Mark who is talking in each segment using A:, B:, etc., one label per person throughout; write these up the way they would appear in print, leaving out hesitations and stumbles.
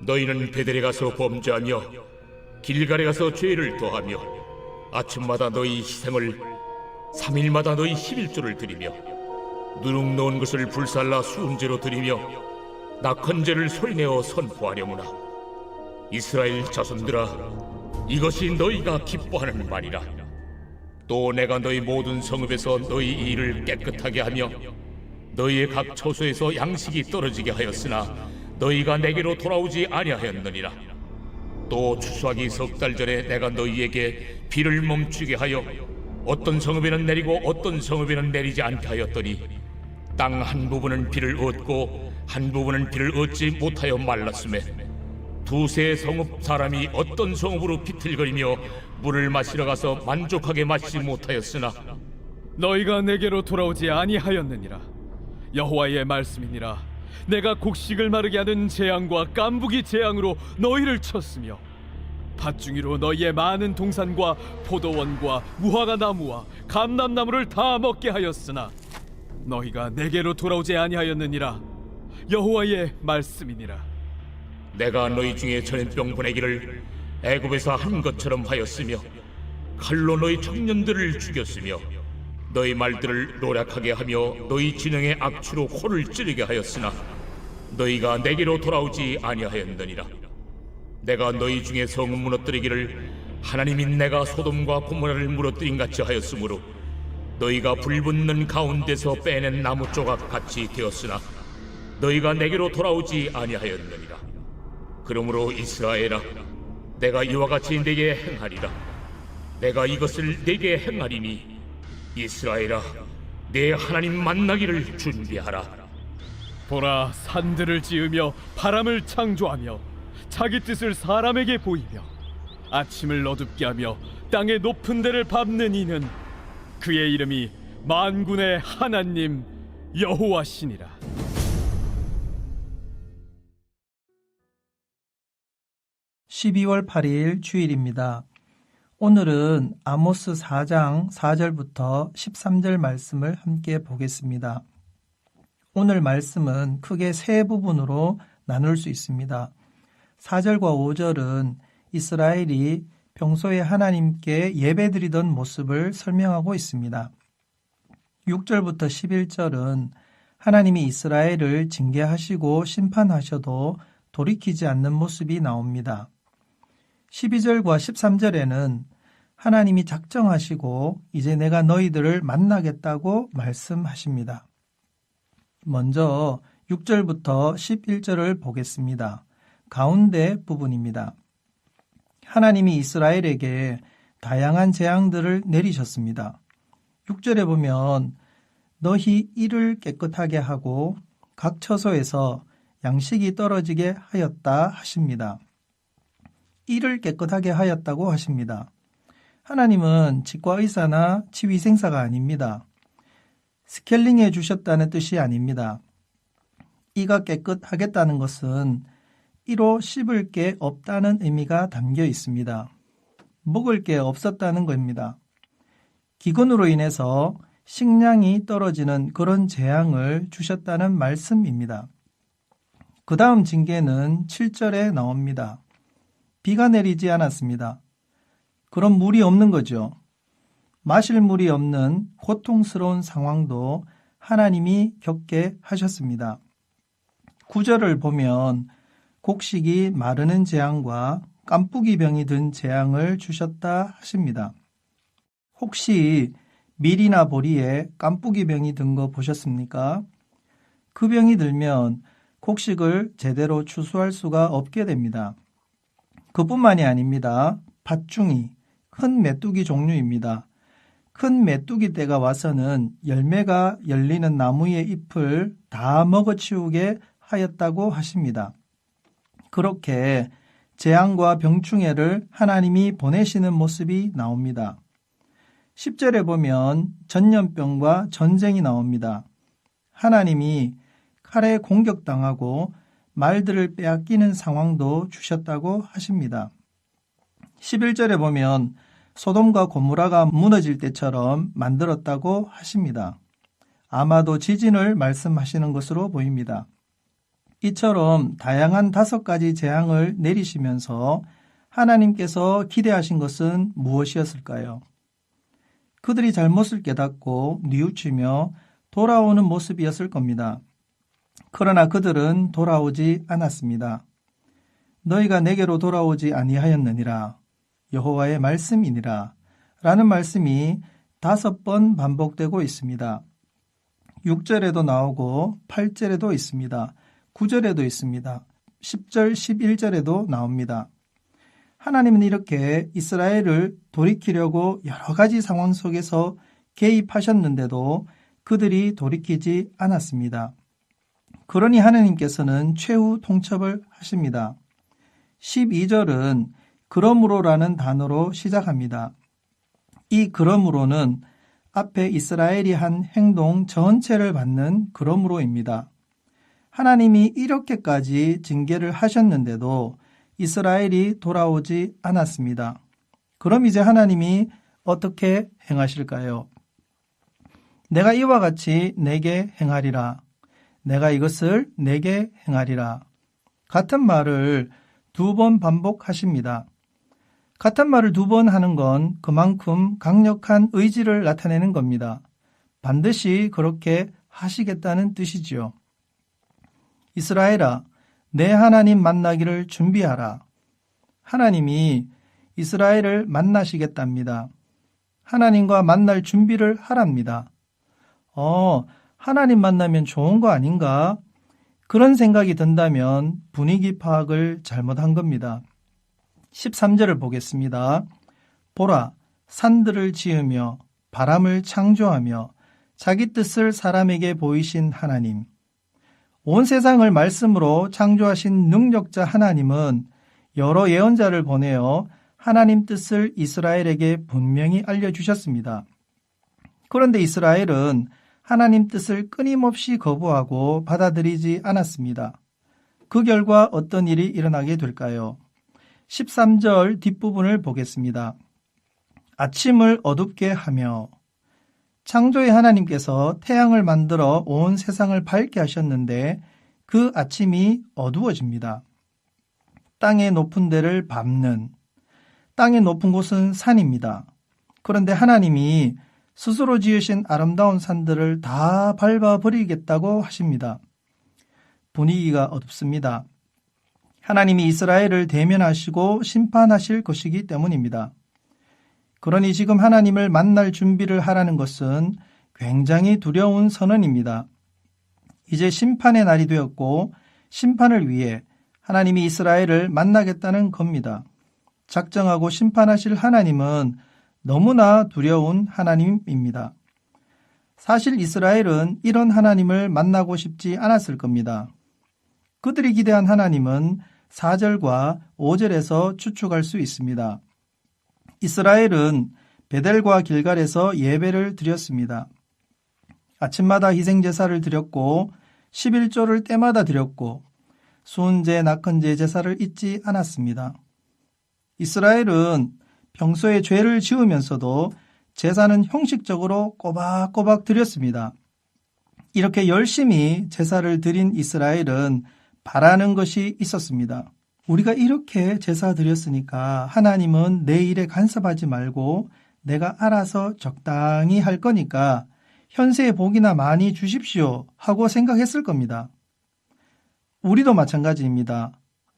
A: 너희는 베델에 가서 범죄하며 길갈에 가서 죄를 더하며 아침마다 너희 희생을 3일마다 너희 11조를 드리며 누룩 넣은 것을 불살라 수음제로 드리며 낙헌제를 소리내어 선포하려무나. 이스라엘 자손들아, 이것이 너희가 기뻐하는 말이라. 또 내가 너희 모든 성읍에서 너희 일을 깨끗하게 하며 너희의 각 처소에서 양식이 떨어지게 하였으나 너희가 내게로 돌아오지 아니하였느니라. 또 추수하기 석 달 전에 내가 너희에게 비를 멈추게 하여 어떤 성읍에는 내리고 어떤 성읍에는 내리지 않게 하였더니 땅 한 부분은 비를 얻고 한 부분은 비를 얻지 못하여 말랐음에 두세 성읍 사람이 어떤 성읍으로 비틀거리며 물을 마시러 가서 만족하게 마시지 못하였으나
B: 너희가 내게로 돌아오지 아니하였느니라. 여호와의 말씀이니라. 내가 곡식을 마르게 하는 재앙과 깐부기 재앙으로 너희를 쳤으며 밭중이로 너희의 많은 동산과 포도원과 무화과 나무와 감람나무를 다 먹게 하였으나 너희가 내게로 돌아오지 아니하였느니라. 여호와의 말씀이니라.
A: 내가 너희 중에 전염병 보내기를 애굽에서 한 것처럼 하였으며 칼로 너희 청년들을 죽였으며 너희 말들을 노략하게 하며 너희 진영의 악취로 코를 찌르게 하였으나 너희가 내게로 돌아오지 아니하였느니라. 내가 너희 중에 성을 무너뜨리기를 하나님이 내가 소돔과 고모라를 무너뜨린 같이 하였으므로 너희가 불붙는 가운데서 빼낸 나무 조각 같이 되었으나 너희가 내게로 돌아오지 아니하였느니라. 그러므로 이스라엘아, 내가 이와 같이 내게 행하리라. 내가 이것을 내게 행하리니 이스라엘아, 내 하나님 만나기를 준비하라.
B: 보라, 산들을 지으며 바람을 창조하며 자기 뜻을 사람에게 보이며 아침을 어둡게 하며 땅의 높은 데를 밟는 이는 그의 이름이 만군의 하나님 여호와시니라.
C: (12월 8일) 주일입니다. 오늘은 아모스 4장 4절부터 13절 말씀을 함께 보겠습니다. 오늘 말씀은 크게 세 부분으로 나눌 수 있습니다. 4절과 5절은 이스라엘이 평소에 하나님께 예배드리던 모습을 설명하고 있습니다. 6절부터 11절은 하나님이 이스라엘을 징계하시고 심판하셔도 돌이키지 않는 모습이 나옵니다. 12절과 13절에는 하나님이 작정하시고 이제 내가 너희들을 만나겠다고 말씀하십니다. 먼저 6절부터 11절을 보겠습니다. 가운데 부분입니다. 하나님이 이스라엘에게 다양한 재앙들을 내리셨습니다. 6절에 보면 너희 이를 깨끗하게 하고 각 처소에서 양식이 떨어지게 하였다 하십니다. 이를 깨끗하게 하였다고 하십니다. 하나님은 치과의사나 치위생사가 아닙니다. 스케일링해 주셨다는 뜻이 아닙니다. 이가 깨끗하겠다는 것은 이로 씹을 게 없다는 의미가 담겨 있습니다. 먹을 게 없었다는 겁니다. 기근으로 인해서 식량이 떨어지는 그런 재앙을 주셨다는 말씀입니다. 그 다음 징계는 7절에 나옵니다. 비가 내리지 않았습니다. 그럼 물이 없는 거죠. 마실 물이 없는 고통스러운 상황도 하나님이 겪게 하셨습니다. 9절을 보면 곡식이 마르는 재앙과 깐부기 병이 든 재앙을 주셨다 하십니다. 혹시 밀이나 보리에 깐부기 병이 든 거 보셨습니까? 그 병이 들면 곡식을 제대로 추수할 수가 없게 됩니다. 그뿐만이 아닙니다. 밭중이, 큰 메뚜기 종류입니다. 큰 메뚜기 때가 와서는 열매가 열리는 나무의 잎을 다 먹어치우게 하였다고 하십니다. 그렇게 재앙과 병충해를 하나님이 보내시는 모습이 나옵니다. 10절에 보면 전염병과 전쟁이 나옵니다. 하나님이 칼에 공격당하고 말들을 빼앗기는 상황도 주셨다고 하십니다. 11절에 보면 소돔과 고모라가 무너질 때처럼 만들었다고 하십니다. 아마도 지진을 말씀하시는 것으로 보입니다. 이처럼 다양한 5가지 재앙을 내리시면서 하나님께서 기대하신 것은 무엇이었을까요? 그들이 잘못을 깨닫고 뉘우치며 돌아오는 모습이었을 겁니다. 그러나 그들은 돌아오지 않았습니다. 너희가 내게로 돌아오지 아니하였느니라. 여호와의 말씀이니라. 라는 말씀이 5번 반복되고 있습니다. 6절에도 나오고 8절에도 있습니다. 9절에도 있습니다. 10절, 11절에도 나옵니다. 하나님은 이렇게 이스라엘을 돌이키려고 여러 가지 상황 속에서 개입하셨는데도 그들이 돌이키지 않았습니다. 그러니 하나님께서는 최후 통첩을 하십니다. 12절은 그러므로라는 단어로 시작합니다. 이 그러므로는 앞에 이스라엘이 한 행동 전체를 받는 그러므로입니다. 하나님이 이렇게까지 징계를 하셨는데도 이스라엘이 돌아오지 않았습니다. 그럼 이제 하나님이 어떻게 행하실까요? 내가 이와 같이 내게 행하리라. 내가 이것을 내게 행하리라. 같은 말을 2번 반복하십니다. 같은 말을 2번 하는 건 그만큼 강력한 의지를 나타내는 겁니다. 반드시 그렇게 하시겠다는 뜻이지요. 이스라엘아, 내 하나님 만나기를 준비하라. 하나님이 이스라엘을 만나시겠답니다. 하나님과 만날 준비를 하랍니다. 하나님 만나면 좋은 거 아닌가? 그런 생각이 든다면 분위기 파악을 잘못한 겁니다. 13절을 보겠습니다. 보라, 산들을 지으며 바람을 창조하며 자기 뜻을 사람에게 보이신 하나님. 온 세상을 말씀으로 창조하신 능력자 하나님은 여러 예언자를 보내어 하나님 뜻을 이스라엘에게 분명히 알려주셨습니다. 그런데 이스라엘은 하나님 뜻을 끊임없이 거부하고 받아들이지 않았습니다. 그 결과 어떤 일이 일어나게 될까요? 13절 뒷부분을 보겠습니다. 아침을 어둡게 하며 창조의 하나님께서 태양을 만들어 온 세상을 밝게 하셨는데 그 아침이 어두워집니다. 땅의 높은 데를 밟는, 땅의 높은 곳은 산입니다. 그런데 하나님이 스스로 지으신 아름다운 산들을 다 밟아버리겠다고 하십니다. 분위기가 어둡습니다. 하나님이 이스라엘을 대면하시고 심판하실 것이기 때문입니다. 그러니 지금 하나님을 만날 준비를 하라는 것은 굉장히 두려운 선언입니다. 이제 심판의 날이 되었고 심판을 위해 하나님이 이스라엘을 만나겠다는 겁니다. 작정하고 심판하실 하나님은 너무나 두려운 하나님입니다. 사실 이스라엘은 이런 하나님을 만나고 싶지 않았을 겁니다. 그들이 기대한 하나님은 4절과 5절에서 추측할 수 있습니다. 이스라엘은 베델과 길갈에서 예배를 드렸습니다. 아침마다 희생제사를 드렸고 11조를 때마다 드렸고 수은제, 낙헌제 제사를 잊지 않았습니다. 이스라엘은 평소에 죄를 지으면서도 제사는 형식적으로 꼬박꼬박 드렸습니다. 이렇게 열심히 제사를 드린 이스라엘은 바라는 것이 있었습니다. 우리가 이렇게 제사 드렸으니까 하나님은 내 일에 간섭하지 말고 내가 알아서 적당히 할 거니까 현세의 복이나 많이 주십시오 하고 생각했을 겁니다. 우리도 마찬가지입니다.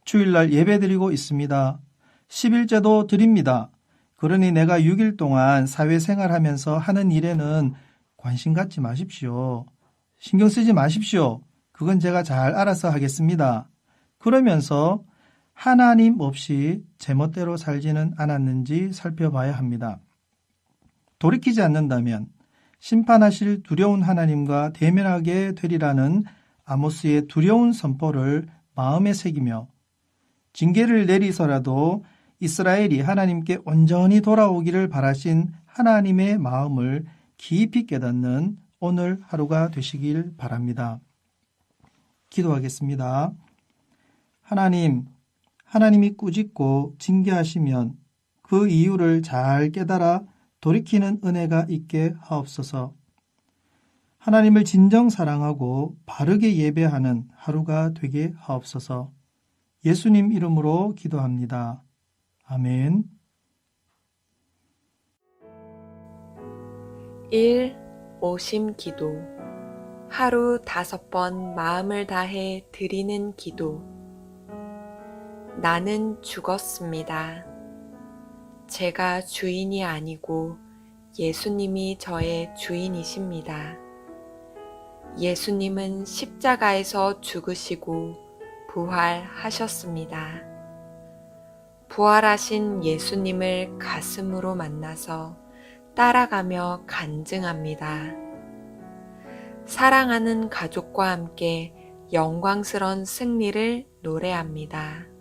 C: 주일날 예배 드리고 있습니다. 11제도 드립니다. 그러니 내가 6일 동안 사회생활하면서 하는 일에는 관심 갖지 마십시오. 신경 쓰지 마십시오. 그건 제가 잘 알아서 하겠습니다. 그러면서 하나님 없이 제멋대로 살지는 않았는지 살펴봐야 합니다. 돌이키지 않는다면 심판하실 두려운 하나님과 대면하게 되리라는 아모스의 두려운 선포를 마음에 새기며 징계를 내리서라도 이스라엘이 하나님께 온전히 돌아오기를 바라신 하나님의 마음을 깊이 깨닫는 오늘 하루가 되시길 바랍니다. 기도하겠습니다. 하나님이 꾸짖고 징계하시면 그 이유를 잘 깨달아 돌이키는 은혜가 있게 하옵소서. 하나님을 진정 사랑하고 바르게 예배하는 하루가 되게 하옵소서. 예수님 이름으로 기도합니다. 아멘.
D: 1. 오심 기도. 하루 5번 마음을 다해 드리는 기도. 나는 죽었습니다. 제가 주인이 아니고 예수님이 저의 주인이십니다. 예수님은 십자가에서 죽으시고 부활하셨습니다. 부활하신 예수님을 가슴으로 만나서 따라가며 간증합니다. 사랑하는 가족과 함께 영광스러운 승리를 노래합니다.